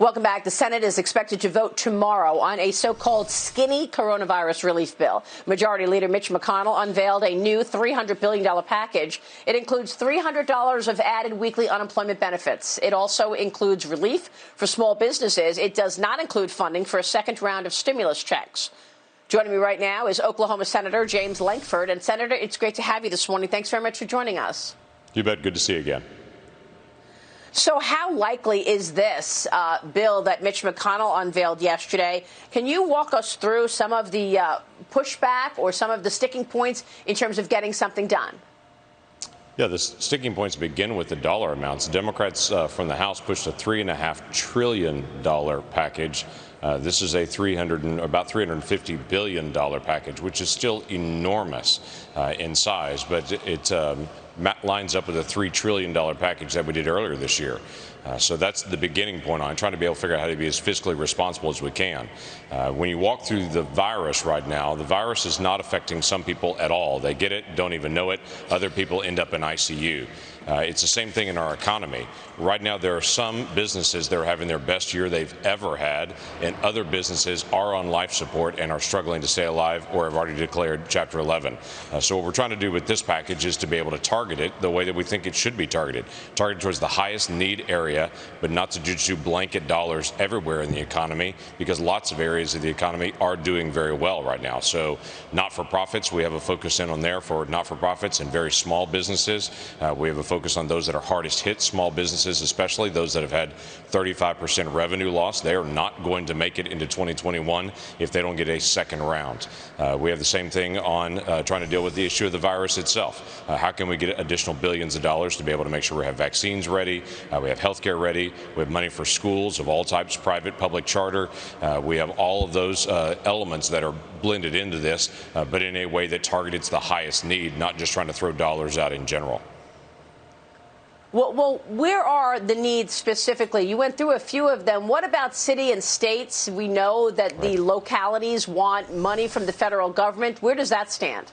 Welcome back. The Senate is expected to vote tomorrow on a so-called skinny coronavirus relief bill. Majority Leader Mitch McConnell unveiled a new $300 billion package. It includes $300 of added weekly unemployment benefits. It also includes relief for small businesses. It does not include funding for a second round of stimulus checks. Joining me right now is Oklahoma Senator James Lankford. And, Senator, it's great to have you this morning. Thanks very much for joining us. You bet. Good to see you again. So how likely is this bill that Mitch McConnell unveiled yesterday? Can you walk us through some of the pushback or some of the sticking points in terms of getting something done? Yeah, the sticking points begin with the dollar amounts. Democrats from the House pushed a $3.5 trillion package. This is a about $350 billion package, which is still enormous in size, but it lines up with a $3 trillion package that we did earlier this year. So that's the beginning point on trying to be able to figure out how to be as fiscally responsible as we can. When you walk through the virus right now, the virus is not affecting some people at all. They get it, don't even know it. Other people end up in ICU. It's the same thing in our economy. Right now, there are some businesses that are having their best year they've ever had, and other businesses are on life support and are struggling to stay alive or have already declared Chapter 11. So what we're trying to do with this package is to be able to target it the way that we think it should be targeted towards the highest need area, but not to just do blanket dollars everywhere in the economy, because lots of areas of the economy are doing very well right now. So not-for-profits, we have a focus in on there for not-for-profits and very small businesses. We have a focus on those that are hardest hit, small businesses, especially those that have had 35% revenue loss. They are not going to make it into 2021 if they don't get a second round. We have the same thing on trying to deal with the issue of the virus itself. How can we get additional billions of dollars to be able to make sure we have vaccines ready, we have health care ready, we have money for schools of all types, private, public, charter. We have all of those elements that are blended into this, but in a way that targets the highest need, not just trying to throw dollars out in general. Well, where are the needs specifically? You went through a few of them. What about city and states? We know that the localities want money from the federal government. Where does that stand?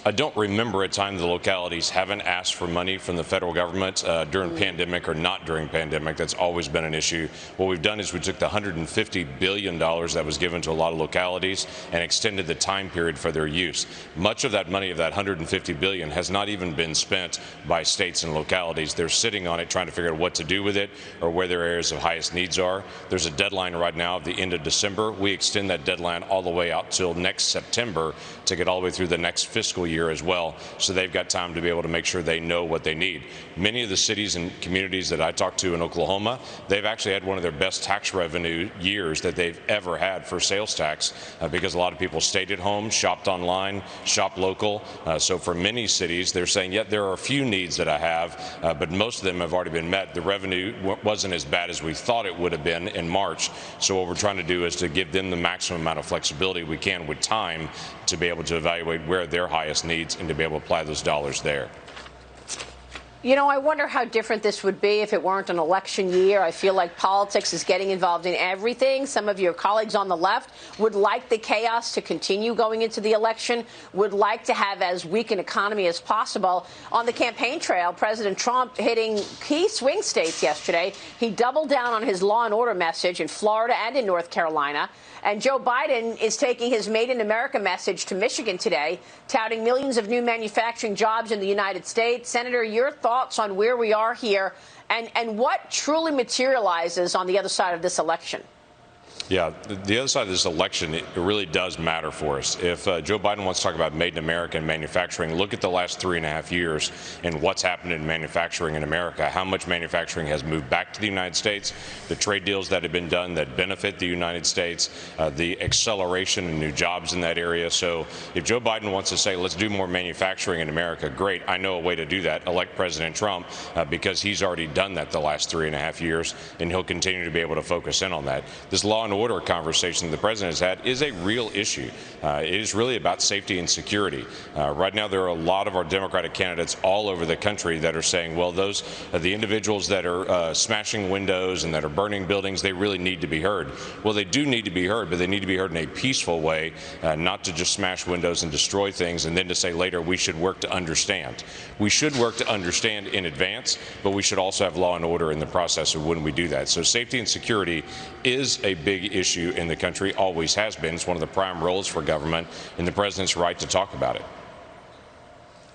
I don't remember a time the localities haven't asked for money from the federal government during pandemic or not during pandemic. That's always been an issue. What we've done is we took the $150 billion that was given to a lot of localities and extended the time period for their use. Much of that money, of that $150 billion, has not even been spent by states and localities. They're sitting on it trying to figure out what to do with it or where their areas of highest needs are. There's a deadline right now of the end of December. We extend that deadline all the way out till next September to get all the way through the next fiscal year as well, so they've got time to be able to make sure they know what they need. Many of the cities and communities that I talked to in Oklahoma, they've actually had one of their best tax revenue years that they've ever had for sales tax because a lot of people stayed at home, shopped online, shopped local. So for many cities, they're saying, yeah, there are a few needs that I have, but most of them have already been met. The revenue wasn't as bad as we thought it would have been in March. So what we're trying to do is to give them the maximum amount of flexibility we can with time to be able to evaluate where their highest needs and to be able to apply those dollars there. You know, I wonder how different this would be if it weren't an election year. I feel like politics is getting involved in everything. Some of your colleagues on the left would like the chaos to continue going into the election, would like to have as weak an economy as possible. On the campaign trail, President Trump hitting key swing states yesterday. He doubled down on his law and order message in Florida and in North Carolina. And Joe Biden is taking his Made in America message to Michigan today, touting millions of new manufacturing jobs in the United States. Senator, your thoughts on where we are here and what truly materializes on the other side of this election? Yeah, the other side of this election, it really does matter for us. If Joe Biden wants to talk about made in America and manufacturing, look at the last 3.5 years and what's happened in manufacturing in America, how much manufacturing has moved back to the United States, the trade deals that have been done that benefit the United States, the acceleration in new jobs in that area. So if Joe Biden wants to say, let's do more manufacturing in America, great. I know a way to do that. Elect President Trump, because he's already done that the last 3.5 years, and he'll continue to be able to focus in on that. This law and and order conversation the president has had is a real issue. It is really about safety and security. Right now, there are a lot of our Democratic candidates all over the country that are saying, well, those the individuals that are smashing windows and that are burning buildings, they really need to be heard. Well, they do need to be heard, but they need to be heard in a peaceful way, not to just smash windows and destroy things and then to say later we should work to understand. We should work to understand in advance, but we should also have law and order in the process of when we do that. So safety and security is a big issue in the country, always has been. It's one of the prime roles for government, and the president's right to talk about it.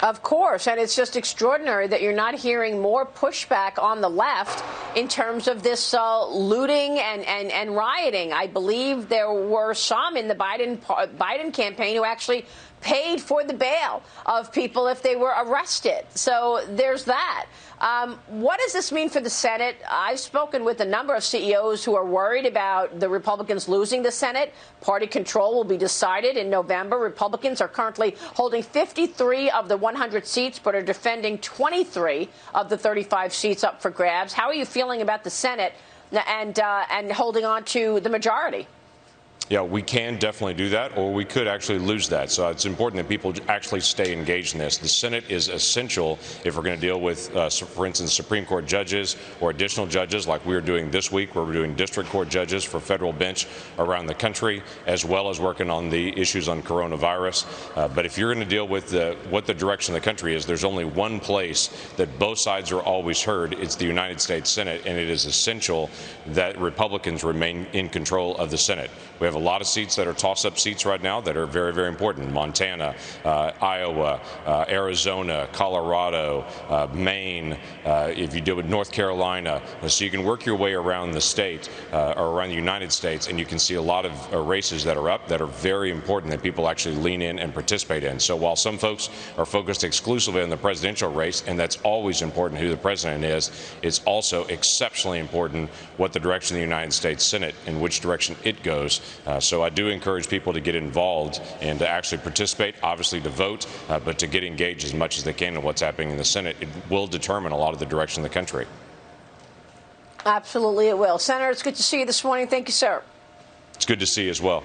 Of course, and it's just extraordinary that you're not hearing more pushback on the left in terms of this looting and rioting. I believe there were some in the Biden campaign who actually paid for the bail of people if they were arrested. So there's that. What does this mean for the Senate? I've spoken with a number of CEOs who are worried about the Republicans losing the Senate. Party control will be decided in November. Republicans are currently holding 53 of the 100 seats, but are defending 23 of the 35 seats up for grabs. How are you feeling about the Senate and holding on to the majority? Yeah, we can definitely do that, or we could actually lose that. So it's important that people actually stay engaged in this. The Senate is essential if we're going to deal with, for instance, Supreme Court judges or additional judges like we're doing this week, where we're doing district court judges for federal bench around the country, as well as working on the issues on coronavirus. But if you're going to deal with what the direction of the country is, there's only one place that both sides are always heard. It's the United States Senate, and it is essential that Republicans remain in control of the Senate. We have a lot of seats that are toss-up seats right now that are very, very important. Montana, Iowa, Arizona, Colorado, Maine, if you deal with North Carolina. So you can work your way around the state or around the United States, and you can see a lot of races that are up that are very important that people actually lean in and participate in. So while some folks are focused exclusively on the presidential race, and that's always important who the president is, it's also exceptionally important what the direction of the United States Senate and which direction it goes. So I do encourage people to get involved and to actually participate, obviously to vote, but to get engaged as much as they can in what's happening in the Senate. It will determine a lot of the direction of the country. Absolutely it will. Senator, it's good to see you this morning. Thank you, sir. It's good to see you as well.